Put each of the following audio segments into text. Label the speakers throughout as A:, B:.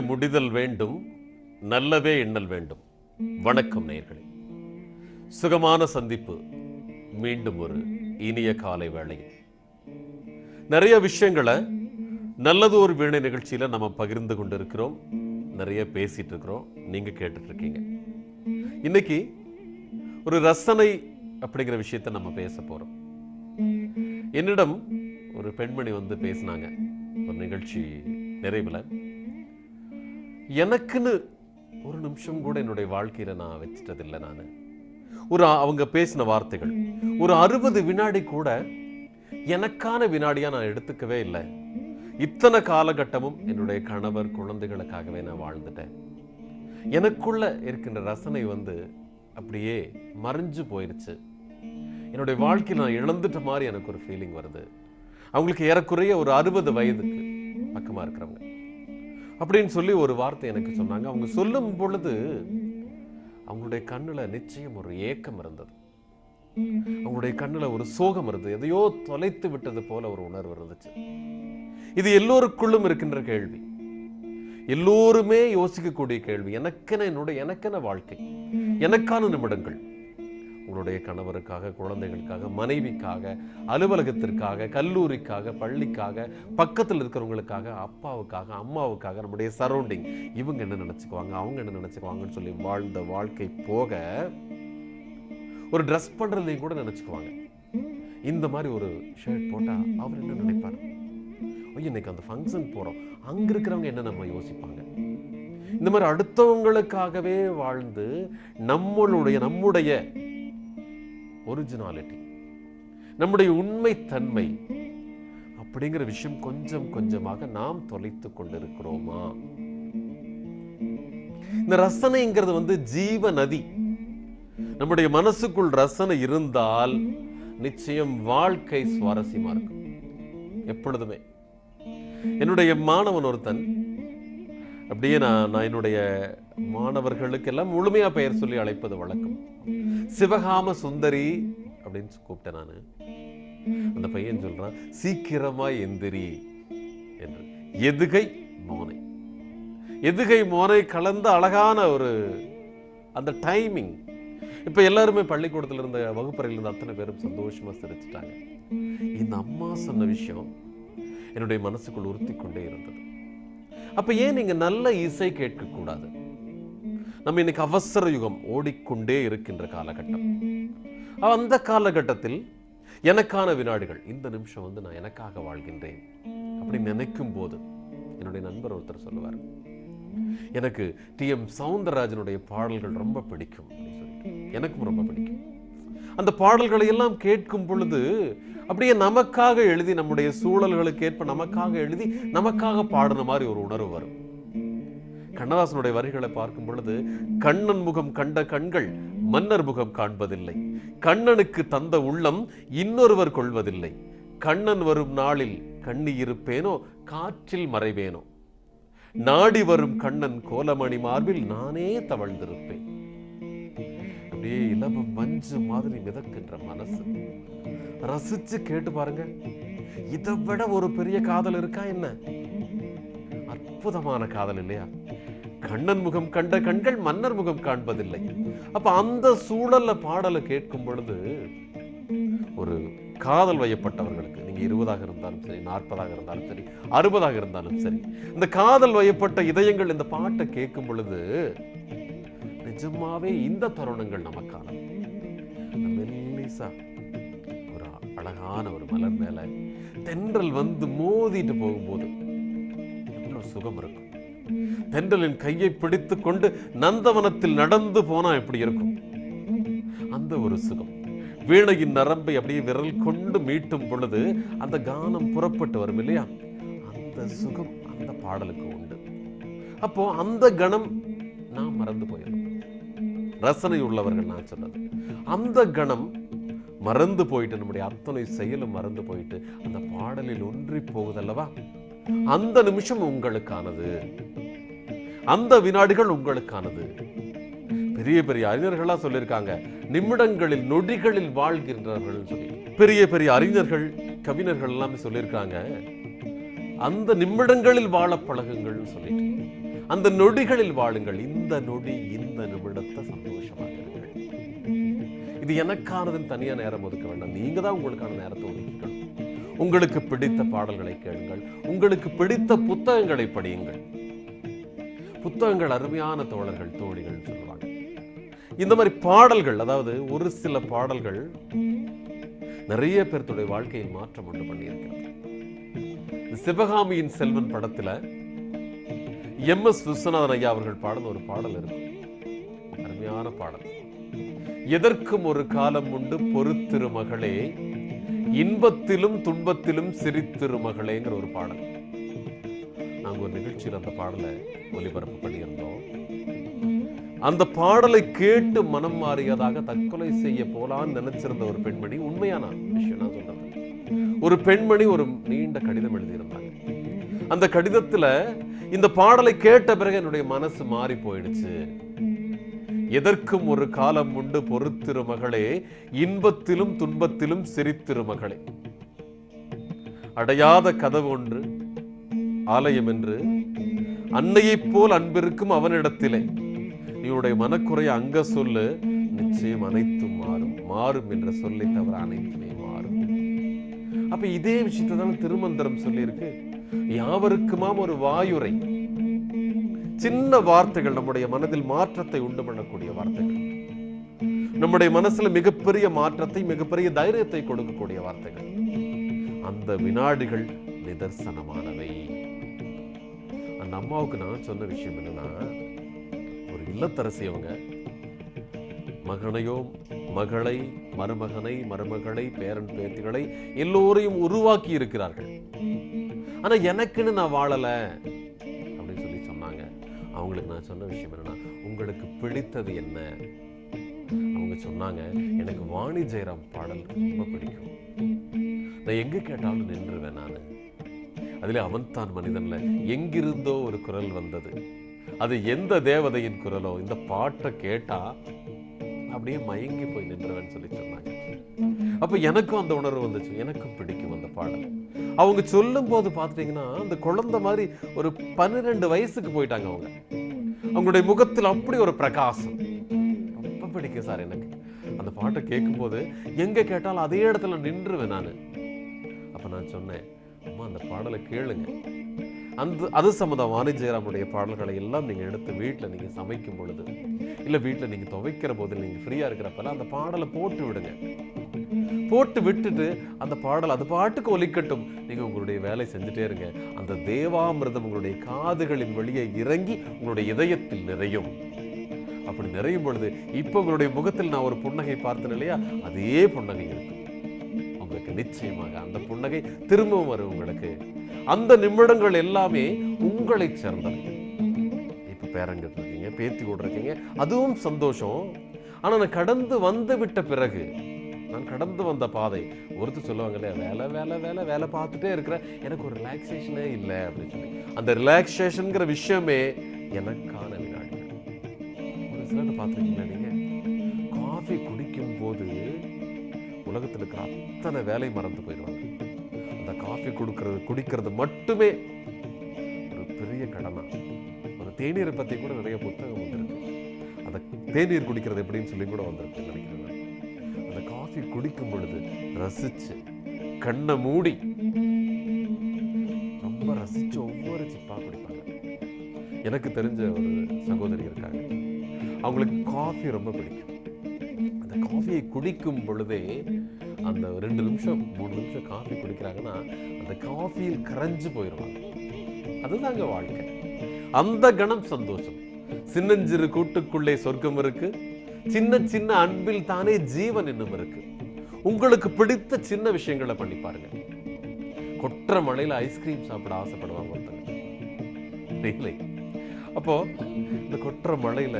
A: முடிதல் வேண்டும், நல்லவே எண்ணல் வேண்டும். வணக்கம் நேயர்களே, சுகமான சந்திப்பு மீண்டும் ஒரு இனிய காலை வேளையில். நிறைய விஷயங்களை நல்லது ஒரு வீணை நிகழ்ச்சியில நம்ம பகிர்ந்து கொண்டு இருக்கிறோம், நிறைய பேசிட்டு இருக்கிறோம், நீங்க கேட்டுட்டு இருக்கீங்க. இன்னைக்கு ஒரு ரசனை அப்படிங்கிற விஷயத்தை நம்ம பேச போறோம். என்னிடம் ஒரு பெண்மணி வந்து பேசினாங்க ஒரு நிகழ்ச்சி நிறைவில். எனக்குன்னு ஒரு நிமிஷம் கூட என்னுடைய வாழ்க்கையில நான் வச்சிட்டதில்லை. அவங்க பேசின வார்த்தைகள் ஒரு 60 வினாடி கூட எனக்கான வினாடியா நான் எடுத்துக்கவே இல்லை. இத்தனை காலகட்டமும் என்னுடைய கணவர் குழந்தைகளுக்காகவே நான் வாழ்ந்துட்டேன். எனக்குள்ள இருக்கின்ற ரசனை வந்து அப்படியே மறைஞ்சு போயிருச்சு. என்னுடைய வாழ்க்கையில் நான் இழந்துட்ட மாதிரி எனக்கு ஒரு ஃபீலிங் வருது. அவங்களுக்கு ஏறக்குறைய ஒரு 60 வயதுக்கு பக்கமா இருக்கிறவங்க அப்படின்னு சொல்லி ஒரு வார்த்தை எனக்கு சொன்னாங்க. அவங்க சொல்லும் பொழுது அவங்களுடைய கண்ணுல நிச்சயம் ஒரு ஏக்கம் இருந்தது, அவங்களுடைய கண்ணுல ஒரு சோகம் இருந்தது, எதையோ தொலைத்து விட்டது போல ஒரு உணர்வு இருந்துச்சு. இது எல்லோருக்குள்ளும் இருக்கின்ற கேள்வி, எல்லோருமே யோசிக்கக்கூடிய கேள்வி. எனக்கென வாழ்க்கை, எனக்கான நிமிடங்கள், உங்களுடைய கணவருக்காக, குழந்தைகளுக்காக, மனைவிக்காக, அலுவலகத்திற்காக, கல்லூரிக்காக, பள்ளிக்காக, பக்கத்தில் இருக்கிறவங்களுக்காக, அப்பாவுக்காக, அம்மாவுக்காக, நம்முடைய சரௌண்டிங், இவங்க என்ன நினைச்சுக்குவாங்க, அவங்க என்ன நினைச்சுக்குவாங்கன்னு சொல்லி வாழ்ந்த வாழ்க்கை போக ஒரு ட்ரெஸ் பண்றதையும் கூட நினைச்சுக்குவாங்க. இந்த மாதிரி ஒரு ஷர்ட் போட்டா அவர் என்ன நினைப்பாரு, இன்னைக்கு அந்த ஃபங்க்ஷன் போறோம், அங்க இருக்கிறவங்க என்ன நம்ம யோசிப்பாங்க. இந்த மாதிரி அடுத்தவங்களுக்காகவே வாழ்ந்து நம்முடைய ஒரிஜினாலிட்டி, நம்முடைய உண்மை தன்மை அப்படிங்கிற விஷயம் கொஞ்சம் கொஞ்சமாக நாம் தொலைத்து கொண்டிருக்கிறோமா? இந்த ரசனைங்கிறது வந்து ஜீவ நதி. நம்முடைய மனசுக்குள் ரசனை இருந்தால் நிச்சயம் வாழ்க்கை சுவாரஸ்யமா இருக்கும் எப்பொழுதுமே. என்னுடைய மாணவன் ஒருத்தன், அப்படியே நான் என்னுடைய மாணவர்களுக்கெல்லாம் முழுமையா பெயர் சொல்லி அழைப்பது வழக்கம். சிவகாம சுந்தரி அப்படின்னு கூப்பிட்டேன் நானு. அந்த பையன் சொல்றான், சீக்கிரமா எந்திரி என்று. எதுகை மோனை கலந்த அழகான ஒரு அந்த டைமிங். இப்ப எல்லாருமே பள்ளிக்கூடத்துல இருந்த வகுப்பறையில் இருந்த அத்தனை பேரும் சந்தோஷமா சிரிச்சுட்டாங்க. இந்த அம்மா சொன்ன விஷயம் என்னுடைய மனசுக்குள் உறுத்தி கொண்டே இருந்தது. அப்ப ஏன் நீங்க நல்ல இசை கேட்க கூடாது? நம்ம இன்னைக்கு அவசர யுகம், ஓடிக்கொண்டே இருக்கின்ற காலகட்டம். அந்த காலகட்டத்தில் எனக்கான வினாடிகள், இந்த நிமிஷம் வந்து நான் எனக்காக வாழ்கின்றேன் அப்படி நினைக்கும் போது, என்னுடைய நண்பர் ஒருத்தர் சொல்லுவார், எனக்கு TM சௌந்தரராஜனுடைய பாடல்கள் ரொம்ப பிடிக்கும் அப்படின்னு சொல்லிட்டு. எனக்கும் ரொம்ப பிடிக்கும். அந்த பாடல்களை எல்லாம் கேட்கும் பொழுது அப்படியே நமக்காக எழுதி, நம்முடைய சூழல்களுக்கு ஏற்ப நமக்காக எழுதி நமக்காக பாடின மாதிரி ஒரு உணர்வு வரும். கண்ணதாசனுடைய வரிகளை பார்க்கும் பொழுது, கண்ணன் முகம் கண்ட கண்கள் மன்னர் முகம் காண்பதில்லை, கண்ணனுக்கு தந்த உள்ளம் இன்னொருவர் கொள்வதில்லை, கண்ணன் வரும் நாளில் கண்ணி இருப்பேனோ காற்றில் மறைவேனோ, நாடி வரும் கண்ணன் கோலமணி மார்பில் நானே தவழ்ந்திருப்பேன். அப்படியே இளம மஞ்சு மாதிரி மிதக்கின்ற மனசு. ரசிச்சு கேட்டு பாருங்க, இதை விட ஒரு பெரிய காதல் இருக்கா என்ன? அற்புதமான காதல் இல்லையா? கண்ணன் முகம் கண்ட கண்கள் மன்னர் முகம் காண்பதில்லை. அப்ப அந்த சூழல்ல பாடலை கேட்கும் பொழுது, ஒரு காதல் வயப்பட்டவர்களுக்கு, நீங்க 20ஆக இருந்தாலும் சரி, 40ஆக இருந்தாலும் சரி, 60ஆக இருந்தாலும் சரி, இந்த காதல் வயப்பட்ட இதயங்கள் இந்த பாட்டை கேட்கும் பொழுது நிஜமாவே இந்த தருணங்கள் நமக்கான. மெல்லிசா ஒரு அழகான ஒரு மலர் மேல தென்றல் வந்து மோதிட்டு போகும்போது எவ்வளவு சுகம் இருக்கும். தென்றலின் கையை பிடித்து கொண்டு நந்தவனத்தில் நடந்து போனா எப்படி இருக்கும் அந்த ஒரு சுகம். வீணையின் நரம்பை அப்படியே விரல் கொண்டு மீட்டும் பொழுது அந்த கானம் புறப்பட்டு வரும் இல்லையா? அந்த சுகம் அந்த பாடலுக்கு உண்டு. அப்போ அந்த கணம் நாம் மறந்து போயிடும். ரசனை உள்ளவர்கள் நான் சொன்னது, அந்த கணம் மறந்து போயிட்டு, நம்முடைய அத்தனை செயலும் மறந்து போயிட்டு அந்த பாடலில் ஒன்றி போகுதல்லவா? அந்த நிமிஷம் உங்களுக்கானது, அந்த வினாடிகள் உங்களுக்கானது. பெரிய பெரிய அறிஞர்களா சொல்லியிருக்காங்க, நிமிடங்களில் நொடிகளில் வாழ்கின்றவர்கள் சொல்லி. பெரிய பெரிய அறிஞர்கள், கவிஞர்கள் எல்லாமே சொல்லியிருக்காங்க, அந்த நிமிடங்களில் வாழ பழகுங்கள் சொல்லிட்டு. அந்த நொடிகளில் வாழுங்கள். இந்த நொடி, இந்த நிமிடத்தை சந்தோஷமாக இருங்கள். இது எனக்கானதுன்னு தனியா நேரம் ஒதுக்க வேண்டாம். நீங்க தான் உங்களுக்கான நேரத்தை ஒதுக்கிக்கணும். உங்களுக்கு பிடித்த பாடல்களை கேளுங்கள். உங்களுக்கு பிடித்த புத்தகங்களை படியுங்கள். புத்தகங்கள் அருமையான தோழர்கள், தோழிகள் சொல்லுவாங்க. இந்த மாதிரி பாடல்கள், அதாவது ஒரு சில பாடல்கள் நிறைய பேருடைய வாழ்க்கையில் மாற்றம் உண்டு பண்ணியிருக்கிறது. சிவகாமியின் செல்வன் படத்துல MS விஸ்வநாதன் ஐயா அவர்கள் பாடின ஒரு பாடல் இருக்கு. அருமையான பாடல். எதற்கும் ஒரு காலம் உண்டு பொறுத்திரு மகளே, இன்பத்திலும் துன்பத்திலும் சிரித்திரு மகளேங்கிற ஒரு பாடல். நாங்க ஒரு நிகழ்ச்சியில் அந்த பாடலை ஒலிபரப்பு பண்ணியிருந்தோம். அந்த பாடலை கேட்டு மனம் மாறியதாக தற்கொலை செய்ய போலான்னு நினைச்சிருந்த ஒரு பெண்மணி, உண்மையான விஷயம் நான் சொல்றது, ஒரு பெண்மணி ஒரு நீண்ட கடிதம் எழுதியிருந்தாங்க. அந்த கடிதத்துல இந்த பாடலை கேட்ட பிறகு என்னுடைய மனசு மாறி போயிடுச்சு. எதற்கும் ஒரு காலம் உண்டு பொறுத்திரு மகளே, இன்பத்திலும் துன்பத்திலும் சிரித்திரு மகளே. அடையாத கதவு ஒன்று ஆலயம் என்று அன்னையைப் போல் அன்பிருக்கும் அவனிடத்திலே நீயுடைய மனக்குறைய அங்க சொல்லு, நிச்சயம் அனைத்தும் மாறும். மாறும் என்ற சொல்லை தவிர அனைத்துமே மாறும். அப்ப இதே விஷயத்தை தான் திருமந்திரம் சொல்லியிருக்கு. யாவருக்குமாம் ஒரு வாயுரை. சின்ன வார்த்தைகள் நம்முடைய மனதில் மாற்றத்தை உண்டு பண்ணக்கூடிய வார்த்தைகள், நம்முடைய மனசுல மிகப்பெரிய மாற்றத்தை, மிகப்பெரிய தைரியத்தை கொடுக்கக்கூடிய வார்த்தைகள். அந்த வினாடிகள் நிதர்சனமானவை. அந்த அம்மாவுக்கு நான் சொன்ன விஷயம் என்னன்னா, ஒரு இல்லத்தரசி அவங்க மகனையோ மகளை, மருமகனை, மருமகளை, பேரன் பேத்திகளை எல்லோரையும் உருவாக்கி இருக்கிறார்கள். ஆனா எனக்குன்னு நான் வாழல அப்படின்னு சொல்லி சொன்னாங்க. அவங்களுக்கு நான் சொன்ன விஷயம் என்னன்னா, உங்களுக்கு பிடித்தது என்ன? அவங்க சொன்னாங்க, எனக்கு வாணி ஜெயராம் பாடல் ரொம்ப பிடிக்கும். நான் எங்க கேட்டாலும் நின்றுவேன். நான் அதுல அவன் தான் மனிதன்ல எங்கிருந்தோ ஒரு குரல் வந்தது, அது எந்த தேவதையின் குரலோ, இந்த பாட்டை கேட்டா அப்படியே மயங்கி போய் நின்றுவேன்னு சொல்லி சொன்னாங்க. அப்ப எனக்கும் அந்த உணர்வு வந்துச்சு. எனக்கும் பிடிக்கும் அந்த பாடல். அவங்க சொல்லும் போது பாத்துட்டீங்கன்னா, அந்த குழந்தை மாதிரி ஒரு 12 வயசுக்கு போயிட்டாங்க அவங்க. அவங்களுடைய முகத்தில் அப்படி ஒரு பிரகாசம். ரொம்ப பிடிக்கும் சார் எனக்கு அந்த பாட்டை கேட்கும் போது. எங்க கேட்டாலும் அதே இடத்துல நின்றுவேன் நான். அப்ப நான் சொன்னேன், அம்மா அந்த பாடலை கேளுங்க. அது சம்பந்தம் வாணி ஜெயராமுடைய பாடல்களை எல்லாம் நீங்க எடுத்து வீட்டுல நீங்க சமைக்கும் பொழுது, இல்ல வீட்டுல நீங்க துவைக்கிற போது, நீங்க ஃப்ரீயா இருக்கிறப்ப அந்த பாடலை போட்டு விடுங்க. போட்டு விட்டுட்டு அந்த பாடல் அது பாட்டுக்கு ஒலிக்கட்டும். நீங்க உங்களுடைய வேலை செஞ்சுட்டே இருங்க. அந்த தேவாமிர்தம் உங்களுடைய காதுகளின் வழியே இறங்கி உங்களுடைய இதயத்தில் நிறையும். அப்படி நிறையும் பொழுது இப்ப உங்களுடைய முகத்தில் நான் ஒரு புன்னகை பார்த்தேன் இல்லையா, அதே புன்னகை இருக்கும் உங்களுக்கு. நிச்சயமாக அந்த புன்னகை திரும்பவும் வரும் உங்களுக்கு. அந்த நிமிடங்கள் எல்லாமே உங்களை சேர்ந்தது. இப்ப பேரங்கிட்டு இருக்கீங்க, பேத்தி கூட இருக்கீங்க, அதுவும் சந்தோஷம். ஆனா நான் கடந்து வந்து விட்ட பிறகு, நான் கடந்து வந்த பாதை, ஒருத்தர் சொல்லுவாங்க இல்லையா, வேலை வேலை வேலை வேலை பார்த்துட்டே இருக்கிற, எனக்கு ஒரு ரிலாக்ஸேஷனே இல்லை அப்படின்னு சொல்லி. அந்த ரிலாக்ஸேஷன்ங்கிற விஷயமே எனக்கான வினாடிகள். ஒரு சிலர் பார்த்துருக்கீங்களா நீங்க, காஃபி குடிக்கும் போது உலகத்தில் இருக்கிற அத்தனை வேலை மறந்து போயிடுவாங்க. அந்த காஃபி குடிக்கிறது மட்டுமே ஒரு பெரிய கடனா. ஒரு தேநீரை பத்தி கூட நிறைய புத்தகம் வந்திருக்கு. அந்த தேநீர் குடிக்கிறது எப்படின்னு சொல்லி கூட வந்திருக்கு நினைக்கிறேன். அந்த காஃபி குடிக்கும் பொழுது ரசிச்சு, கண்ணை மூடி ரொம்ப ரசிச்சு ஒவ்வொரு சிப்பா குடிப்பாங்க. எனக்கு தெரிஞ்ச ஒரு சகோதரி இருக்காங்க, அவங்களுக்கு காஃபி ரொம்ப பிடிக்கும். அந்த காஃபியை குடிக்கும் பொழுதே அந்த 2 நிமிஷம் 3 நிமிஷம் காஃபி குடிக்கிறாங்கன்னா அந்த காஃபியில் கரைஞ்சு போயிடுவாங்க. அதுதாங்க வாழ்க்கை. அந்த கணம் சந்தோஷம். சின்னஞ்சிறு கூட்டுக்குள்ளே சொர்க்கம் இருக்கு, சின்ன சின்ன அன்பில் தானே ஜீவன் இன்னும் இருக்கு. உங்களுக்கு பிடித்த சின்ன விஷயங்களை பண்ணி பாருங்க. கொற்ற மழையில ஐஸ்கிரீம் சாப்பிட ஆசைப்படுவாங்க ஒருத்தங்க. அப்போ இந்த கொற்ற மழையில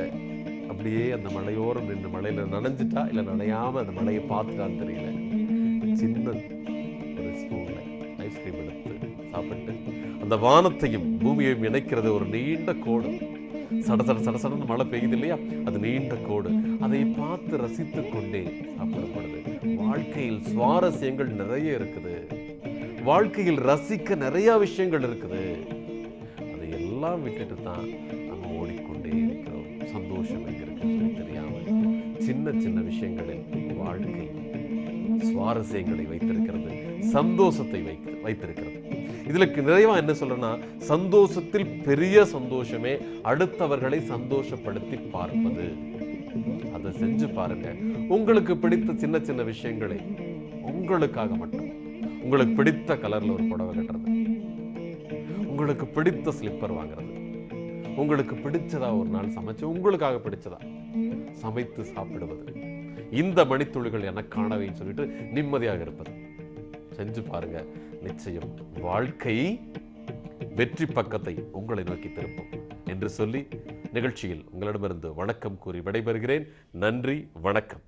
A: அப்படியே அந்த மலையோரம் நின்று மலையில நனைஞ்சிட்டா இல்ல நனையாம அந்த மலையை பார்த்துட்டான்னு தெரியல, சின்ன ஒரு ஸ்பூன்ல ஐஸ்கிரீம் எடுத்து சாப்பிட்டு அந்த வானத்தையும் பூமியையும் இணைக்கிறது ஒரு நீண்ட கோடு. சட சட சட சடன்னு மழை பெய்யுது இல்லையா, அது நீண்ட கோடு. அதை பார்த்து ரசித்து கொண்டே சாப்பிடும் பொழுது வாழ்க்கையில் சுவாரஸ்யங்கள் நிறைய இருக்குது. வாழ்க்கையில் ரசிக்க நிறைய விஷயங்கள் இருக்குது. அதை எல்லாம் விட்டுட்டு தான் நம்ம ஓடிக்கொண்டே இருக்கிறோம். சந்தோஷம் எங்க இருக்குன்னு சொல்லி தெரியாம சின்ன சின்ன விஷயங்களில் வாழ்க்கை சுவாரஸ்யங்களை வைத்திருக்கிறது, சந்தோஷத்தை வைத்திருக்கிறது. இதுல நிறைவா என்ன சொல்றேன்னா, சந்தோஷத்தில் பெரிய சந்தோஷமே அடுத்தவர்களை சந்தோஷப்படுத்தி பார்ப்பது. அதை செஞ்சு பாருங்க. உங்களுக்கு பிடித்த சின்ன சின்ன விஷயங்களை உங்களுக்காக மட்டும், உங்களுக்கு பிடித்த கலர்ல ஒரு புடவை கட்டுறது, உங்களுக்கு பிடித்த ஸ்லிப்பர் வாங்குறது, உங்களுக்கு பிடிச்சதா ஒரு நாள் சமைச்சு உங்களுக்காக பிடிச்சதா சமைத்து சாப்பிடுவது, இந்த மணித்துளிகள் எனக்கானவைன்னு சொல்லிட்டு நிம்மதியாக இருப்பது செஞ்சு பாருங்க. நிச்சயம் வாழ்க்கை வெற்றி பக்கத்தை உங்களை நோக்கி திருப்பும் என்று சொல்லி நிகழ்ச்சியில் உங்களிடமிருந்து வணக்கம் கூறி விடைபெறுகிறேன். நன்றி, வணக்கம்.